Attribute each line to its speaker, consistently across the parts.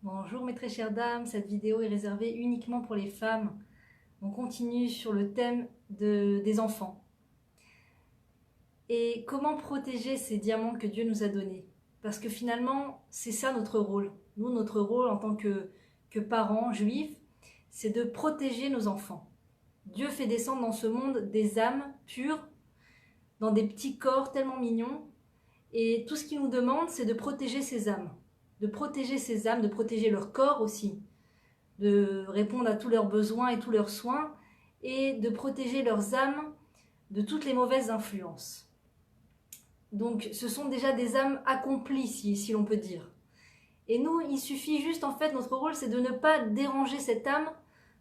Speaker 1: Bonjour mes très chères dames, cette vidéo est réservée uniquement pour les femmes. On continue sur le thème des enfants. Et comment protéger ces diamants que Dieu nous a donnés? Parce que finalement, c'est ça notre rôle. Nous, notre rôle en tant que parents juifs, c'est de protéger nos enfants. Dieu fait descendre dans ce monde des âmes pures, dans des petits corps tellement mignons. Et tout ce qu'il nous demande, c'est de protéger ces âmes. De protéger ces âmes, de protéger leur corps aussi, de répondre à tous leurs besoins et tous leurs soins, et de protéger leurs âmes de toutes les mauvaises influences. Donc ce sont déjà des âmes accomplies, si l'on peut dire. Et nous, il suffit juste, en fait, notre rôle, c'est de ne pas déranger cette âme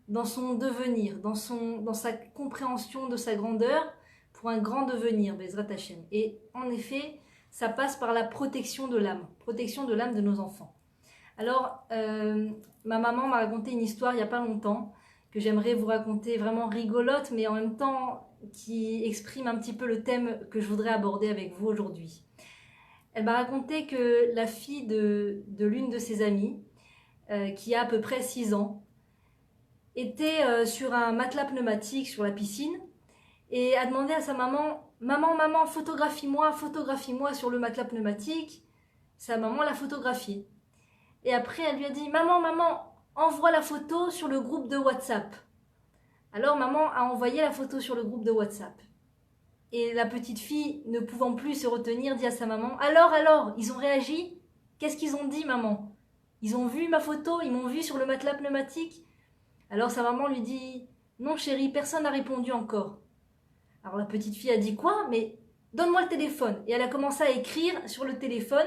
Speaker 1: dans son devenir, dans sa compréhension de sa grandeur, pour un grand devenir, Bezrat Hashem. Et en effet, ça passe par la protection de l'âme de nos enfants. Alors, ma maman m'a raconté une histoire il n'y a pas longtemps, que j'aimerais vous raconter, vraiment rigolote, mais en même temps qui exprime un petit peu le thème que je voudrais aborder avec vous aujourd'hui. Elle m'a raconté que la fille de l'une de ses amies, qui a à peu près 6 ans, était sur un matelas pneumatique sur la piscine et a demandé à sa maman « Maman, photographie-moi sur le matelas pneumatique ». Sa maman l'a photographiée. Et après, elle lui a dit « Maman, envoie la photo sur le groupe de WhatsApp ». Alors, maman a envoyé la photo sur le groupe de WhatsApp. Et la petite fille, ne pouvant plus se retenir, dit à sa maman « Alors, ils ont réagi? Qu'est-ce qu'ils ont dit, maman? Ils ont vu ma photo? Ils m'ont vu sur le matelas pneumatique ?» Alors, sa maman lui dit « Non, chérie, personne n'a répondu encore. » Alors, la petite fille a dit « Quoi? Mais donne-moi le téléphone. » Et elle a commencé à écrire sur le téléphone.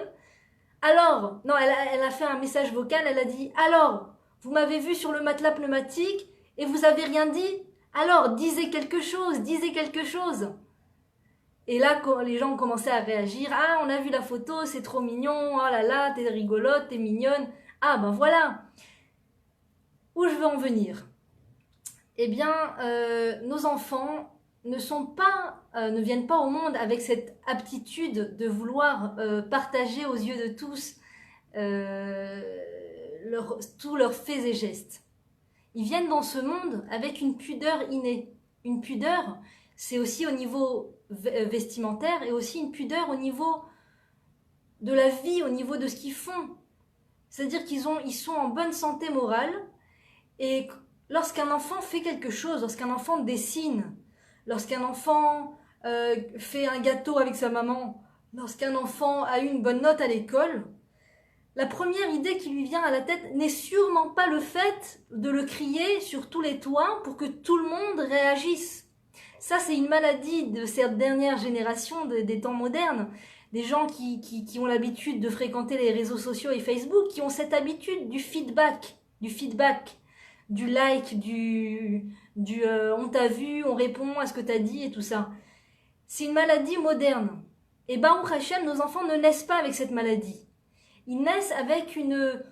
Speaker 1: Alors, non, elle a fait un message vocal, elle a dit « Alors, vous m'avez vu sur le matelas pneumatique et vous avez rien dit? Alors, disez quelque chose. » Et là, les gens ont commencé à réagir. « Ah, on a vu la photo, c'est trop mignon. Oh là là, t'es rigolote, t'es mignonne. » Ah ben voilà. Où je veux en venir? Eh bien, nos enfants ne viennent pas au monde avec cette aptitude de vouloir partager aux yeux de tous tous leurs faits et gestes. Ils viennent dans ce monde avec une pudeur innée. Une pudeur, c'est aussi au niveau vestimentaire et aussi une pudeur au niveau de la vie, au niveau de ce qu'ils font. C'est-à-dire qu'ils sont en bonne santé morale et lorsqu'un enfant fait quelque chose, lorsqu'un enfant dessine, lorsqu'un enfant fait un gâteau avec sa maman, lorsqu'un enfant a eu une bonne note à l'école, la première idée qui lui vient à la tête n'est sûrement pas le fait de le crier sur tous les toits pour que tout le monde réagisse. Ça, c'est une maladie de cette dernière génération des temps modernes. Des gens qui ont l'habitude de fréquenter les réseaux sociaux et Facebook, qui ont cette habitude du feedback, du like, on t'a vu, on répond à ce que t'as dit et tout ça. C'est une maladie moderne. Et Baruch Hashem, nos enfants ne naissent pas avec cette maladie. Ils naissent avec une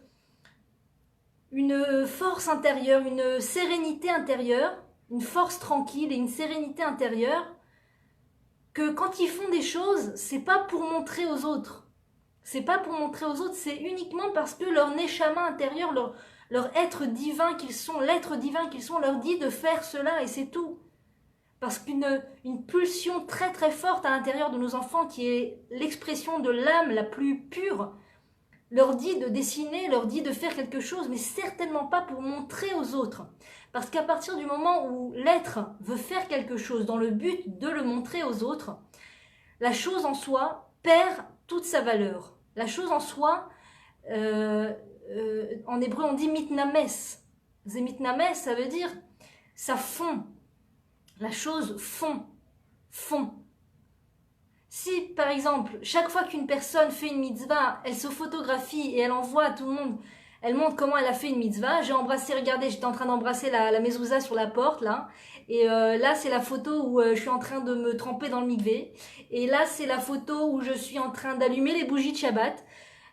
Speaker 1: force intérieure, une sérénité intérieure, une force tranquille et une sérénité intérieure, que quand ils font des choses, c'est pas pour montrer aux autres. C'est pas pour montrer aux autres, c'est uniquement parce que leur neshama intérieur, leur être divin qu'ils sont, l'être divin qu'ils sont, leur dit de faire cela et c'est tout. Parce qu'une pulsion très très forte à l'intérieur de nos enfants, qui est l'expression de l'âme la plus pure, leur dit de dessiner, leur dit de faire quelque chose, mais certainement pas pour montrer aux autres. Parce qu'à partir du moment où l'être veut faire quelque chose dans le but de le montrer aux autres, la chose en soi perd toute sa valeur. La chose en soi, en hébreu on dit mitnames. Mitnames, ça veut dire ça fond. La chose fond. Si, par exemple, chaque fois qu'une personne fait une mitzvah, elle se photographie et elle envoie à tout le monde, elle montre comment elle a fait une mitzvah. J'ai embrassé, regardez, j'étais en train d'embrasser la mezouza sur la porte, là. Et là, c'est la photo où je suis en train de me tremper dans le mikvé. Et là, c'est la photo où je suis en train d'allumer les bougies de Shabbat.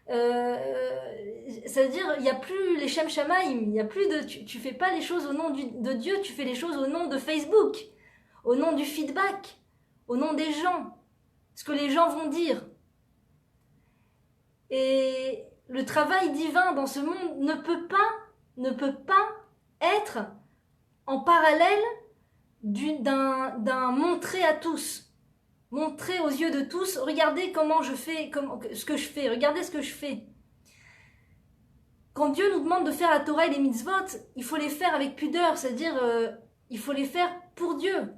Speaker 1: Ça veut dire, il n'y a plus les Shem Shamaim, il n'y a plus de... Tu fais pas les choses au nom de Dieu, tu fais les choses au nom de Facebook, au nom du feedback, au nom des gens. Ce que les gens vont dire. Et le travail divin dans ce monde ne peut pas être en parallèle d'un montrer à tous, montrer aux yeux de tous, regardez comment je fais, ce que je fais, regardez ce que je fais. Quand Dieu nous demande de faire la Torah et les mitzvot, il faut les faire avec pudeur, c'est-à-dire il faut les faire pour Dieu.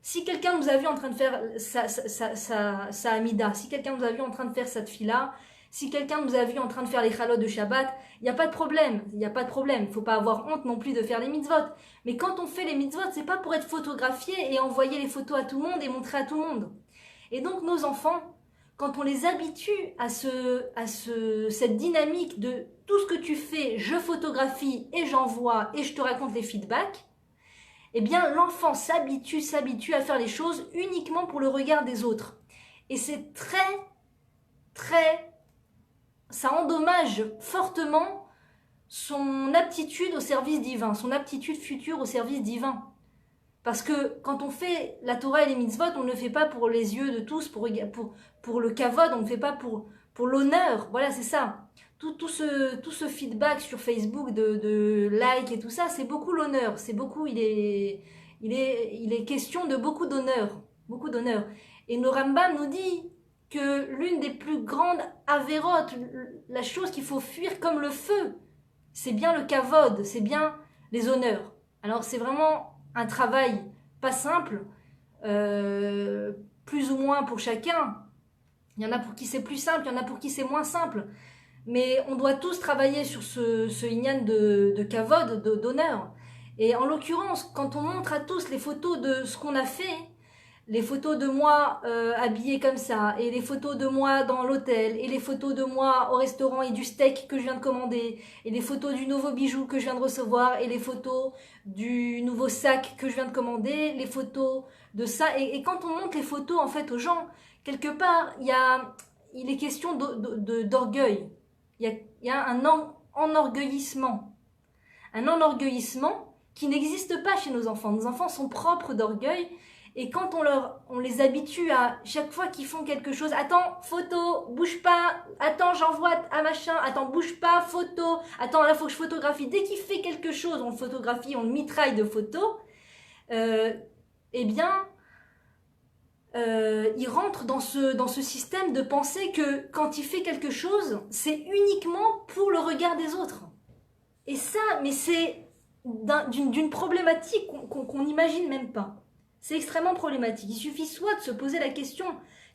Speaker 1: Si quelqu'un nous a vu en train de faire sa Amida, si quelqu'un nous a vu en train de faire sa tfila, si quelqu'un nous a vu en train de faire les chalot de Shabbat, il n'y a pas de problème, il n'y a pas de problème. Il ne faut pas avoir honte non plus de faire les mitzvot. Mais quand on fait les mitzvot, c'est pas pour être photographié et envoyer les photos à tout le monde et montrer à tout le monde. Et donc nos enfants, quand on les habitue à cette dynamique de tout ce que tu fais, je photographie et j'envoie et je te raconte les feedbacks, eh bien l'enfant s'habitue à faire les choses uniquement pour le regard des autres. Et c'est ça endommage fortement son aptitude au service divin, son aptitude future au service divin. Parce que quand on fait la Torah et les mitzvot, on ne le fait pas pour les yeux de tous, pour le kavod, on ne le fait pas pour l'honneur. Voilà, c'est ça. Tout ce feedback sur Facebook de like et tout ça, c'est beaucoup l'honneur. C'est beaucoup, il est question de beaucoup d'honneur. Beaucoup d'honneur. Et le Rambam nous dit que l'une des plus grandes avérotes, la chose qu'il faut fuir comme le feu, c'est bien le kavod, c'est bien les honneurs. Alors c'est vraiment un travail pas simple, plus ou moins pour chacun. Il y en a pour qui c'est plus simple, il y en a pour qui c'est moins simple. Mais on doit tous travailler sur ce inyan de kavod, d'honneur. Et en l'occurrence, quand on montre à tous les photos de ce qu'on a fait, les photos de moi habillée comme ça, et les photos de moi dans l'hôtel, et les photos de moi au restaurant et du steak que je viens de commander, et les photos du nouveau bijou que je viens de recevoir, et les photos du nouveau sac que je viens de commander, les photos de ça. Et quand on montre les photos en fait aux gens, quelque part, il est question d'orgueil. Il y a un enorgueillissement. Un enorgueillissement qui n'existe pas chez nos enfants. Nos enfants sont propres d'orgueil. Et quand on les habitue à chaque fois qu'ils font quelque chose, attends, photo, bouge pas, attends, j'envoie à machin, attends, bouge pas, photo, attends, là, faut que je photographie. Dès qu'il fait quelque chose, on le photographie, on le mitraille de photos, eh bien, il rentre dans ce système de penser que quand il fait quelque chose, c'est uniquement pour le regard des autres. Et ça, mais c'est d'une problématique qu'on n'imagine même pas. C'est extrêmement problématique. Il suffit soit de se poser la question,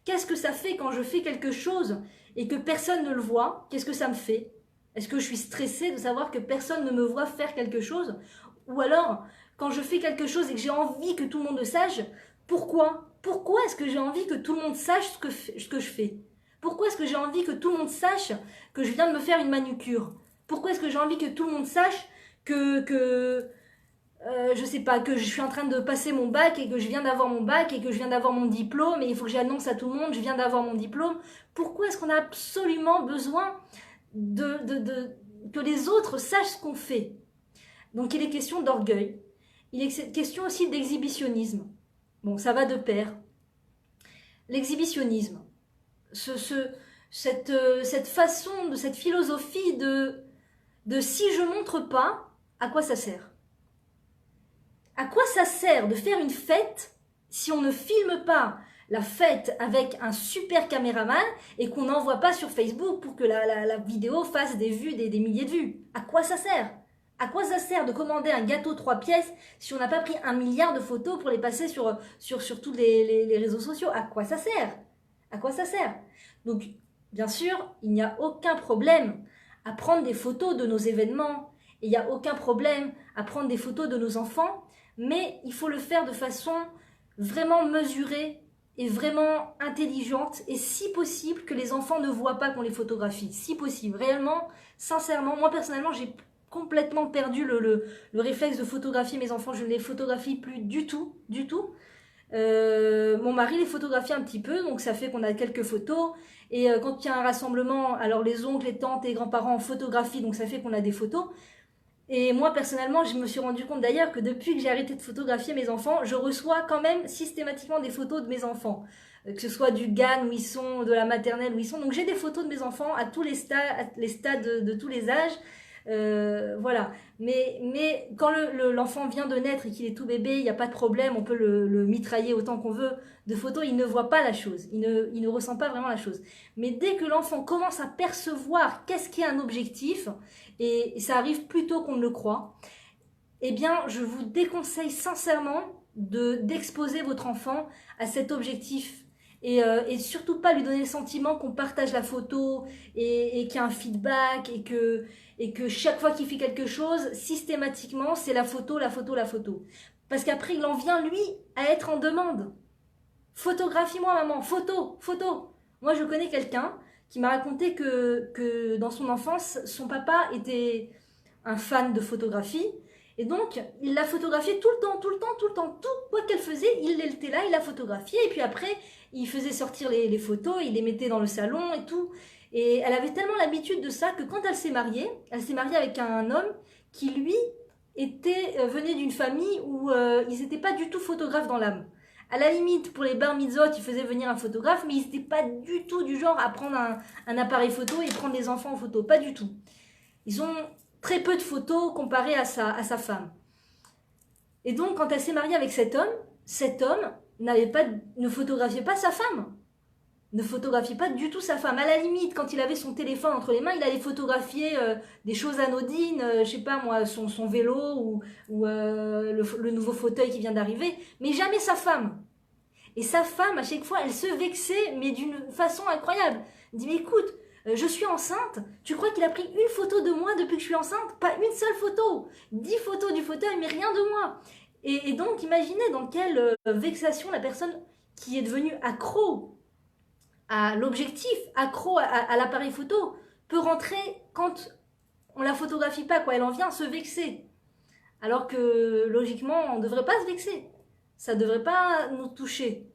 Speaker 1: qu'est-ce que ça fait quand je fais quelque chose et que personne ne le voit? Qu'est-ce que ça me fait? Est-ce que je suis stressée de savoir que personne ne me voit faire quelque chose? Ou alors, quand je fais quelque chose et que j'ai envie que tout le monde le sache, pourquoi? Pourquoi est-ce que j'ai envie que tout le monde sache ce que je fais? Pourquoi est-ce que j'ai envie que tout le monde sache que je viens de me faire une manucure? Pourquoi est-ce que j'ai envie que tout le monde sache je sais pas, que je suis en train de passer mon bac et que je viens d'avoir mon bac et que je viens d'avoir mon diplôme et il faut que j'annonce à tout le monde, je viens d'avoir mon diplôme. Pourquoi est-ce qu'on a absolument besoin que les autres sachent ce qu'on fait? Donc il est question d'orgueil. Il est question aussi d'exhibitionnisme. Bon, ça va de pair. L'exhibitionnisme. Cette façon, cette philosophie de si je montre pas, à quoi ça sert? À quoi ça sert de faire une fête si on ne filme pas la fête avec un super caméraman et qu'on n'envoie pas sur Facebook pour que la vidéo fasse des vues, des milliers de vues? À quoi ça sert? À quoi ça sert de commander un gâteau 3 pièces si on n'a pas pris 1 milliard de photos pour les passer sur tous les réseaux sociaux? À quoi ça sert? À quoi ça sert? Donc, bien sûr, il n'y a aucun problème à prendre des photos de nos événements et il n'y a aucun problème à prendre des photos de nos enfants, mais il faut le faire de façon vraiment mesurée et vraiment intelligente et si possible que les enfants ne voient pas qu'on les photographie. Si possible, réellement, sincèrement, moi personnellement, j'ai complètement perdu le réflexe de photographier mes enfants. Je ne les photographie plus du tout, du tout. Mon mari les photographie un petit peu, donc ça fait qu'on a quelques photos. Et quand il y a un rassemblement, alors les oncles, les tantes et les grands-parents photographient, donc ça fait qu'on a des photos. Et moi, personnellement, je me suis rendu compte d'ailleurs que depuis que j'ai arrêté de photographier mes enfants, je reçois quand même systématiquement des photos de mes enfants. que ce soit du GAN où ils sont, de la maternelle où ils sont. Donc j'ai des photos de mes enfants à tous les stades de tous les âges. Voilà. Mais quand l'enfant vient de naître et qu'il est tout bébé, il n'y a pas de problème, on peut le mitrailler autant qu'on veut de photos, il ne voit pas la chose, il ne ressent pas vraiment la chose. Mais dès que l'enfant commence à percevoir qu'est-ce qu'est un objectif, et ça arrive plus tôt qu'on ne le croit, eh bien, je vous déconseille sincèrement d'exposer votre enfant à cet objectif et surtout pas lui donner le sentiment qu'on partage la photo et qu'il y a un feedback et que chaque fois qu'il fait quelque chose, systématiquement, c'est la photo, la photo, la photo. Parce qu'après, il en vient, lui, à être en demande. Photographie-moi, maman, photo, photo. Moi, je connais quelqu'un qui m'a raconté que dans son enfance, son papa était un fan de photographie. Et donc, il l'a photographiée tout le temps, tout le temps, tout le temps. Tout quoi qu'elle faisait, il était là, il la photographiait. Et puis après, il faisait sortir les photos, il les mettait dans le salon et tout. Et elle avait tellement l'habitude de ça que quand elle s'est mariée avec un homme qui, lui, venait d'une famille où ils n'étaient pas du tout photographes dans l'âme. À la limite, pour les bar mitzvot, ils faisaient venir un photographe, mais ils n'étaient pas du tout du genre à prendre un appareil photo et prendre les enfants en photo. Pas du tout. Ils ont très peu de photos comparé à sa femme. Et donc, quand elle s'est mariée avec cet homme ne photographiait pas sa femme. Ne photographiait pas du tout sa femme. À la limite, quand il avait son téléphone entre les mains, il allait photographier des choses anodines, je sais pas moi, son vélo ou le nouveau fauteuil qui vient d'arriver, mais jamais sa femme. Et sa femme, à chaque fois, elle se vexait, mais d'une façon incroyable. Elle dit, mais écoute, je suis enceinte, tu crois qu'il a pris une photo de moi depuis que je suis enceinte? Pas une seule photo. 10 photos du fauteuil, mais rien de moi. Et donc, imaginez dans quelle vexation la personne qui est devenue accro à l'objectif, accro à l'appareil photo, peut rentrer quand on la photographie pas, quoi. Elle en vient se vexer. Alors que, logiquement, on ne devrait pas se vexer. Ça ne devrait pas nous toucher.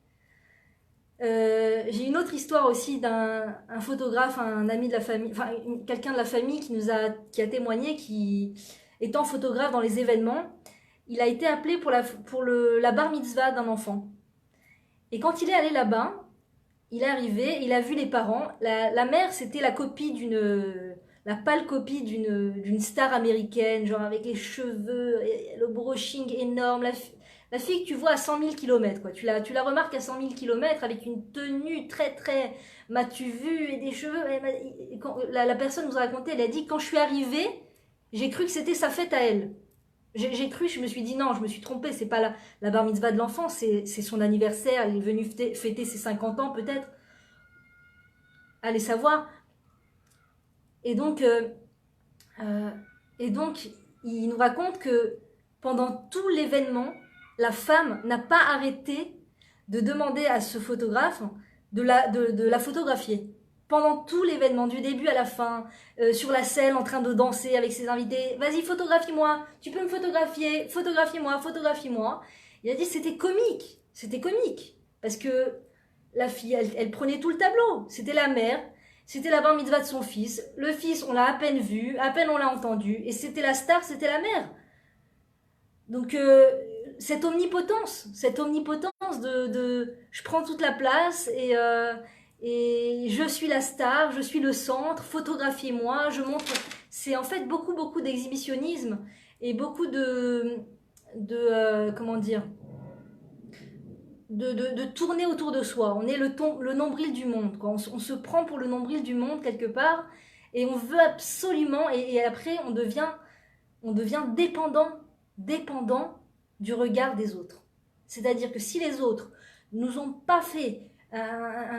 Speaker 1: J'ai une autre histoire aussi d'un photographe, un ami de la famille, enfin quelqu'un de la famille qui a témoigné, qui étant photographe dans les événements, il a été appelé pour la bar mitzvah d'un enfant. Et quand il est allé là-bas, il est arrivé, il a vu les parents. La mère, c'était la pâle copie d'une star américaine, genre avec les cheveux, le brushing énorme, la fille que tu vois à 100 000 km, quoi. Tu la remarques à 100 000 km avec une tenue très, très m'as-tu vu et des cheveux. Et quand, la personne nous a raconté, elle a dit, quand je suis arrivée, j'ai cru que c'était sa fête à elle. J'ai cru, je me suis dit non, je me suis trompée, c'est pas la bar mitzvah de l'enfant, c'est son anniversaire, elle est venue fêter ses 50 ans peut-être. Allez savoir. Et donc, il nous raconte que pendant tout l'événement, la femme n'a pas arrêté de demander à ce photographe de la photographier. Pendant tout l'événement, du début à la fin, sur la scène, en train de danser avec ses invités. Vas-y, photographie-moi, tu peux me photographier, photographie-moi, photographie-moi. Il a dit c'était comique, parce que la fille, elle prenait tout le tableau. C'était la mère, c'était la bar mitzvah de son fils. Le fils, on l'a à peine vu, à peine on l'a entendu. Et c'était la star, c'était la mère. Donc, cette omnipotence de je prends toute la place et je suis la star, je suis le centre, photographiez-moi, je montre. C'est en fait beaucoup, beaucoup d'exhibitionnisme et beaucoup comment dire, de tourner autour de soi. On est le nombril du monde, quoi. On se prend pour le nombril du monde quelque part et on veut absolument, et après on devient dépendant du regard des autres. C'est-à-dire que si les autres nous ont pas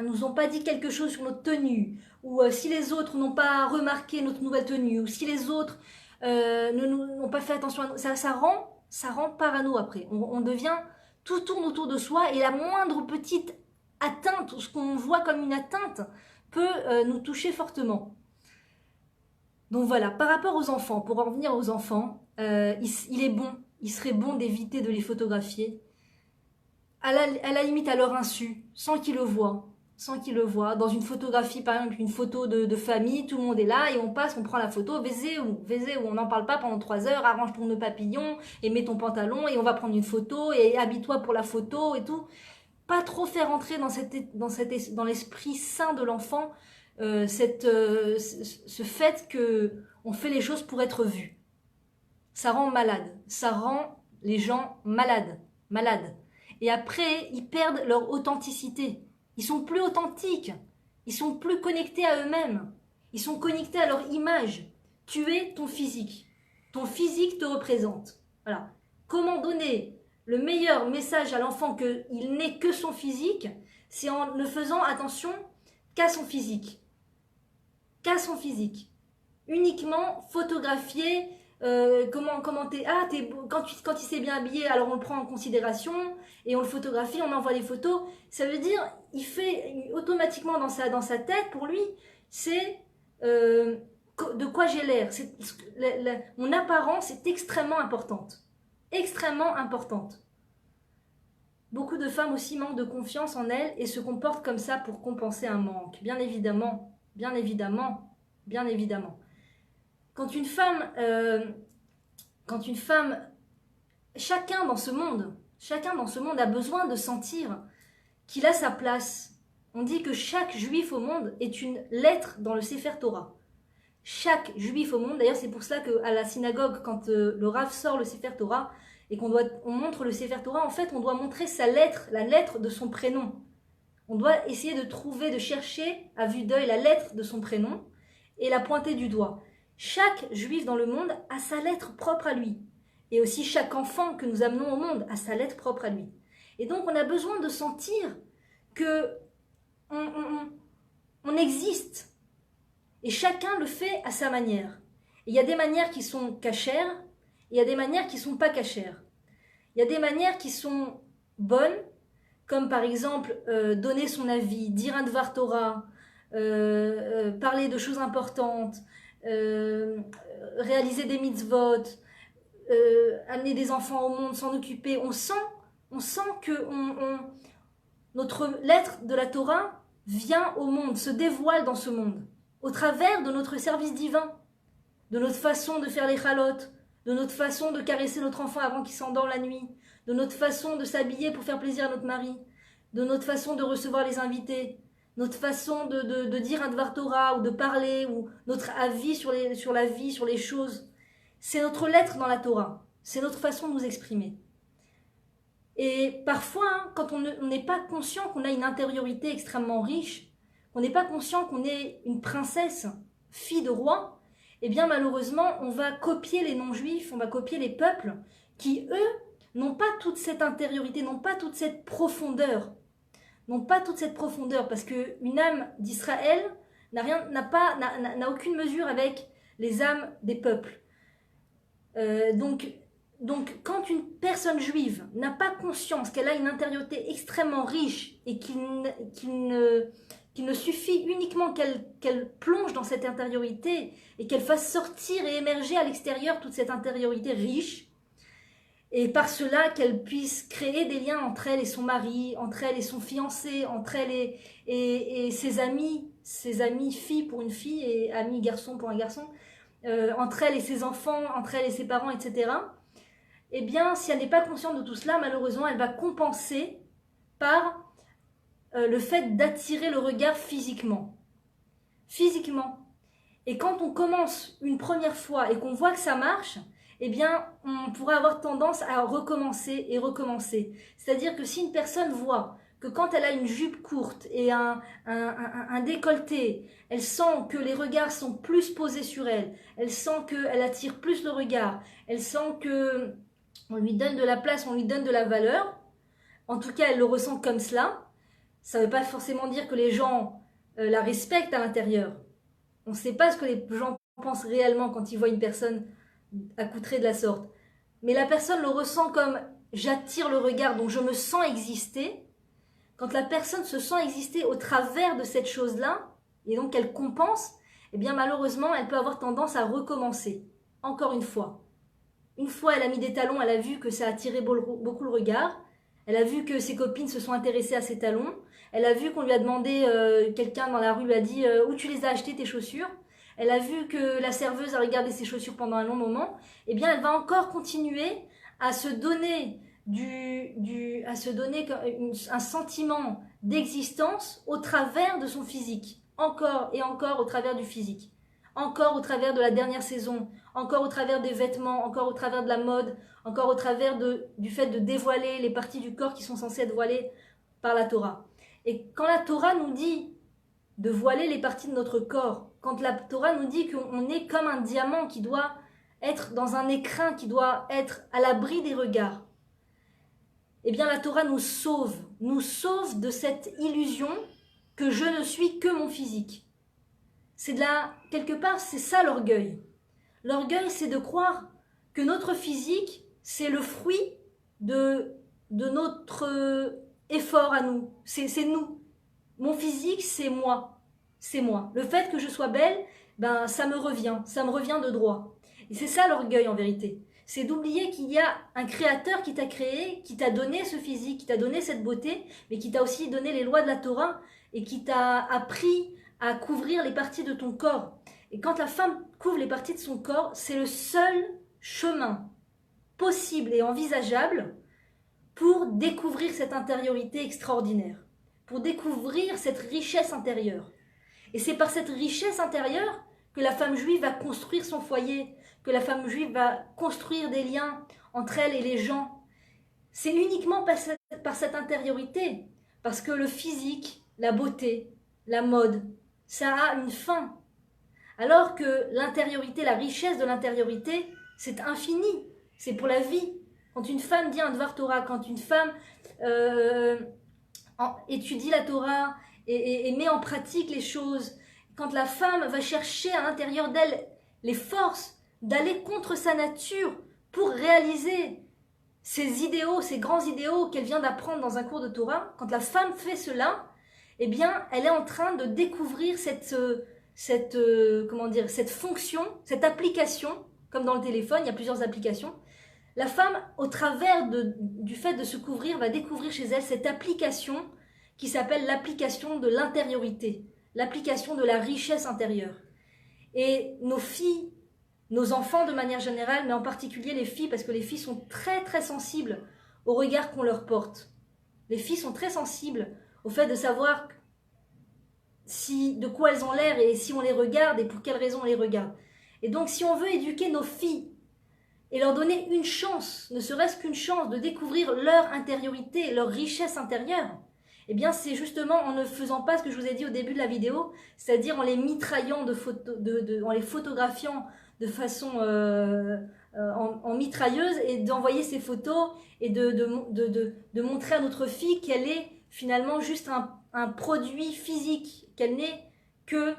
Speaker 1: nous ont pas dit quelque chose sur notre tenue, ou si les autres n'ont pas remarqué notre nouvelle tenue, ou si les autres n'ont pas fait attention à nous, ça rend parano après. On devient, tout tourne autour de soi, et la moindre petite atteinte, ou ce qu'on voit comme une atteinte, peut nous toucher fortement. Donc voilà, par rapport aux enfants, pour en revenir aux enfants, il serait bon d'éviter de les photographier, à la limite à leur insu, sans qu'ils le voient. Dans une photographie, par exemple, une photo de famille, tout le monde est là et on passe, on prend la photo, baisez ou on n'en parle pas pendant 3 heures, arrange ton nœud papillon et mets ton pantalon et on va prendre une photo et habille-toi pour la photo et tout. pas trop faire entrer dans l'esprit sain de l'enfant ce fait que on fait les choses pour être vu. Ça rend malade, ça rend les gens malades. Et après, ils perdent leur authenticité. Ils sont plus authentiques, ils sont plus connectés à eux-mêmes, ils sont connectés à leur image. Tu es ton physique te représente. Voilà. Comment donner le meilleur message à l'enfant qu'il n'est que son physique, c'est en ne faisant attention qu'à son physique. Qu'à son physique. Uniquement photographier comment t'es. Ah, quand il s'est bien habillé, alors on le prend en considération et on le photographie, on envoie les photos. Ça veut dire, il fait automatiquement dans sa tête, pour lui, c'est de quoi j'ai l'air. Mon apparence est extrêmement importante. Extrêmement importante. Beaucoup de femmes aussi manquent de confiance en elles et se comportent comme ça pour compenser un manque. Bien évidemment, bien évidemment, bien évidemment. Quand une femme, chacun dans ce monde a besoin de sentir qu'il a sa place. On dit que chaque juif au monde est une lettre dans le Sefer Torah. Chaque juif au monde, d'ailleurs c'est pour cela qu'à la synagogue, quand le Rav sort le Sefer Torah et qu'on montre le Sefer Torah, en fait on doit montrer sa lettre, la lettre de son prénom. On doit essayer de chercher à vue d'œil la lettre de son prénom et la pointer du doigt. Chaque juif dans le monde a sa lettre propre à lui. Et aussi chaque enfant que nous amenons au monde a sa lettre propre à lui. Et donc on a besoin de sentir que on existe. Et chacun le fait à sa manière. Et il y a des manières qui sont cachères, et il y a des manières qui ne sont pas cachères. Il y a des manières qui sont bonnes, comme par exemple donner son avis, dire un Dvar Torah, parler de choses importantes, réaliser des mitzvot, amener des enfants au monde, s'en occuper. On sent que notre lettre de la Torah vient au monde, se dévoile dans ce monde, au travers de notre service divin, de notre façon de faire les chalotes, de notre façon de caresser notre enfant avant qu'il s'endort la nuit, de notre façon de s'habiller pour faire plaisir à notre mari, de notre façon de recevoir les invités, notre façon de dire un Dvar Torah ou de parler, ou notre avis sur la vie, sur les choses. C'est notre lettre dans la Torah, c'est notre façon de nous exprimer. Et parfois, quand on n'est pas conscient qu'on a une intériorité extrêmement riche, qu'on n'est pas conscient qu'on est une princesse, fille de roi, eh bien malheureusement, on va copier les non-juifs, on va copier les peuples qui, eux, n'ont pas toute cette intériorité, n'ont pas toute cette profondeur. Parce qu'une âme d'Israël n'a aucune mesure avec les âmes des peuples. Donc, quand une personne juive n'a pas conscience qu'elle a une intériorité extrêmement riche et qu'il ne suffit uniquement qu'elle plonge dans cette intériorité et qu'elle fasse sortir et émerger à l'extérieur toute cette intériorité riche, et par cela qu'elle puisse créer des liens entre elle et son mari, entre elle et son fiancé, entre elle et ses amis filles pour une fille et amis garçons pour un garçon, entre elle et ses enfants, entre elle et ses parents, etc. Eh bien, si elle n'est pas consciente de tout cela, malheureusement, elle va compenser par le fait d'attirer le regard physiquement. Et quand on commence une première fois et qu'on voit que ça marche, eh bien, on pourra avoir tendance à recommencer et recommencer. C'est-à-dire que si une personne voit que quand elle a une jupe courte et un décolleté, elle sent que les regards sont plus posés sur elle, elle sent qu'elle attire plus le regard, elle sent que on lui donne de la place, on lui donne de la valeur, en tout cas elle le ressent comme cela. Ça ne veut pas forcément dire que les gens la respectent à l'intérieur. On ne sait pas ce que les gens pensent réellement quand ils voient une personne accoutrée de la sorte. Mais la personne le ressent comme j'attire le regard, donc je me sens exister. Quand la personne se sent exister au travers de cette chose-là, et donc elle compense, eh bien malheureusement, elle peut avoir tendance à recommencer. Encore une fois. Une fois, elle a mis des talons, elle a vu que ça attirait beaucoup le regard. Elle a vu que ses copines se sont intéressées à ses talons. Elle a vu qu'on lui a demandé, quelqu'un dans la rue lui a dit où tu les as achetées tes chaussures. Elle a vu que la serveuse a regardé ses chaussures pendant un long moment. Eh bien, elle va encore continuer à se donner à se donner un sentiment d'existence au travers de son physique, encore et encore au travers du physique, encore au travers de la dernière saison, encore au travers des vêtements, encore au travers de la mode, encore au travers du fait de dévoiler les parties du corps qui sont censées être voilées par la Torah. Et quand la Torah nous dit de voiler les parties de notre corps, quand la Torah nous dit qu'on est comme un diamant qui doit être dans un écrin, qui doit être à l'abri des regards, eh bien la Torah nous sauve de cette illusion que je ne suis que mon physique. C'est de là, quelque part, c'est ça l'orgueil. L'orgueil, c'est de croire que notre physique, c'est le fruit de notre effort à nous. C'est nous. Mon physique, c'est moi. C'est moi. Le fait que je sois belle, ben, ça me revient de droit. Et c'est ça l'orgueil en vérité. C'est d'oublier qu'il y a un créateur qui t'a créé, qui t'a donné ce physique, qui t'a donné cette beauté, mais qui t'a aussi donné les lois de la Torah et qui t'a appris à couvrir les parties de ton corps. Et quand la femme couvre les parties de son corps, c'est le seul chemin possible et envisageable pour découvrir cette intériorité extraordinaire, pour découvrir cette richesse intérieure. Et c'est par cette richesse intérieure que la femme juive va construire son foyer, que la femme juive va construire des liens entre elle et les gens. C'est uniquement par cette intériorité, parce que le physique, la beauté, la mode, ça a une fin. Alors que l'intériorité, la richesse de l'intériorité, c'est infini, c'est pour la vie. Quand une femme dit un Dvar Torah, quand une femme étudie la Torah et met en pratique les choses, quand la femme va chercher à l'intérieur d'elle les forces d'aller contre sa nature pour réaliser ces idéaux, ces grands idéaux qu'elle vient d'apprendre dans un cours de Torah, quand la femme fait cela, eh bien, elle est en train de découvrir cette fonction, cette application, comme dans le téléphone, il y a plusieurs applications. La femme, au travers du fait de se couvrir, va découvrir chez elle cette application qui s'appelle l'application de l'intériorité, l'application de la richesse intérieure. Et nos filles, nos enfants de manière générale, mais en particulier les filles, parce que les filles sont très très sensibles au regard qu'on leur porte. Les filles sont très sensibles au fait de savoir de quoi elles ont l'air et si on les regarde et pour quelles raisons on les regarde. Et donc si on veut éduquer nos filles et leur donner une chance, ne serait-ce qu'une chance de découvrir leur intériorité, leur richesse intérieure, eh bien c'est justement en ne faisant pas ce que je vous ai dit au début de la vidéo, c'est-à-dire en les mitraillant, en les photographiant de façon en mitrailleuse et d'envoyer ces photos et de montrer à notre fille qu'elle est finalement juste un produit physique, qu'elle n'est que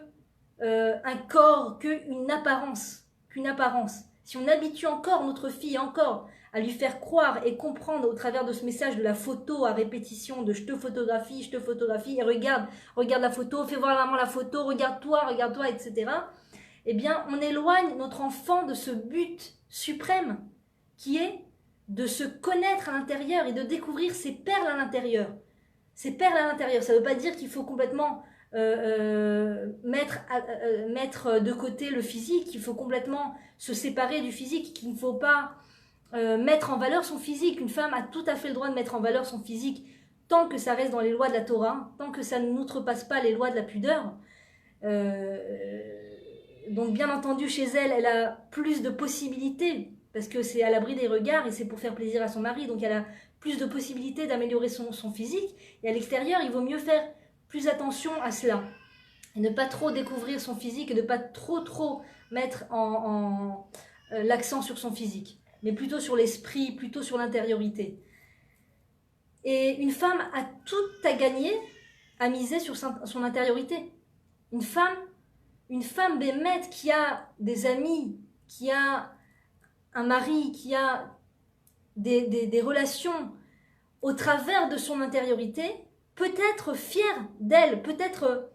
Speaker 1: un corps, qu'une apparence, Si on habitue encore notre fille encore à lui faire croire et comprendre au travers de ce message de la photo à répétition, de je te photographie, et regarde la photo, fais voir à la maman la photo, regarde-toi, etc. Eh bien, on éloigne notre enfant de ce but suprême qui est de se connaître à l'intérieur et de découvrir ses perles à l'intérieur. Ces perles à l'intérieur, ça ne veut pas dire qu'il faut complètement mettre de côté le physique, qu'il faut complètement se séparer du physique, qu'il ne faut pas mettre en valeur son physique. Une femme a tout à fait le droit de mettre en valeur son physique tant que ça reste dans les lois de la Torah, tant que ça n'outrepasse pas les lois de la pudeur. Donc bien entendu chez elle, elle a plus de possibilités parce que c'est à l'abri des regards et c'est pour faire plaisir à son mari, donc elle a plus de possibilités d'améliorer son physique. Et à l'extérieur, il vaut mieux faire plus attention à cela et ne pas trop découvrir son physique et ne pas trop mettre l'accent sur son physique, mais plutôt sur l'esprit, plutôt sur l'intériorité. Et une femme a tout à gagner à miser sur son intériorité. Une femme bémette qui a des amis, qui a un mari, qui a des relations au travers de son intériorité, peut être fière d'elle, peut-être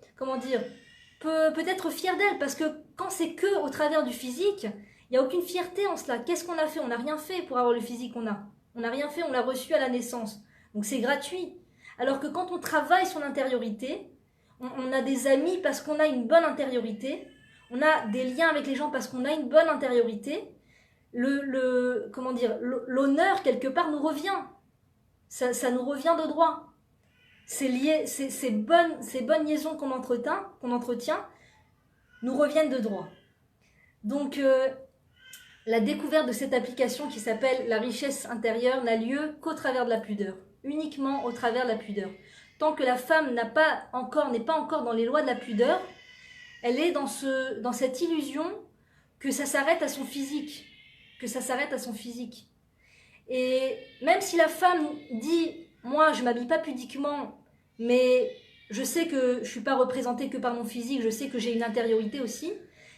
Speaker 1: fière d'elle, parce que quand c'est que au travers du physique, il n'y a aucune fierté en cela. Qu'est-ce qu'on a fait? On n'a rien fait pour avoir le physique qu'on a. On n'a rien fait, on l'a reçu à la naissance. Donc c'est gratuit. Alors que quand on travaille son intériorité, on a des amis parce qu'on a une bonne intériorité, on a des liens avec les gens parce qu'on a une bonne intériorité, l'honneur quelque part nous revient. ça nous revient de droit. Ces bonnes liaisons qu'on entretient, nous reviennent de droit. Donc, la découverte de cette application qui s'appelle la richesse intérieure n'a lieu qu'au travers de la pudeur, uniquement au travers de la pudeur. Tant que la femme n'est pas encore dans les lois de la pudeur, elle est dans cette illusion que ça s'arrête à son physique, Et même si la femme dit, moi je m'habille pas pudiquement, mais je sais que je suis pas représentée que par mon physique, je sais que j'ai une intériorité aussi,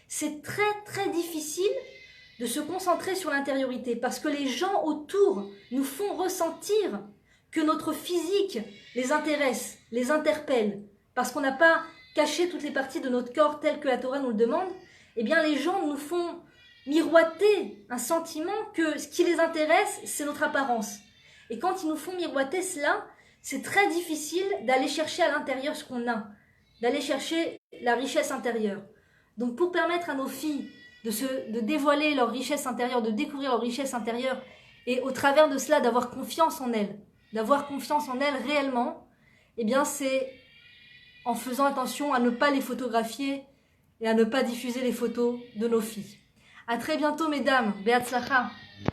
Speaker 1: c'est très très difficile de se concentrer sur l'intériorité parce que les gens autour nous font ressentir que notre physique les intéresse, les interpelle, parce qu'on n'a pas caché toutes les parties de notre corps telles que la Torah nous le demande, eh bien les gens nous font miroiter un sentiment que ce qui les intéresse, c'est notre apparence. Et quand ils nous font miroiter cela, c'est très difficile d'aller chercher à l'intérieur ce qu'on a, d'aller chercher la richesse intérieure. Donc pour permettre à nos filles de dévoiler leur richesse intérieure, de découvrir leur richesse intérieure, et au travers de cela d'avoir confiance en elles réellement, eh bien c'est en faisant attention à ne pas les photographier et à ne pas diffuser les photos de nos filles. À très bientôt mesdames, Be'atzlacha.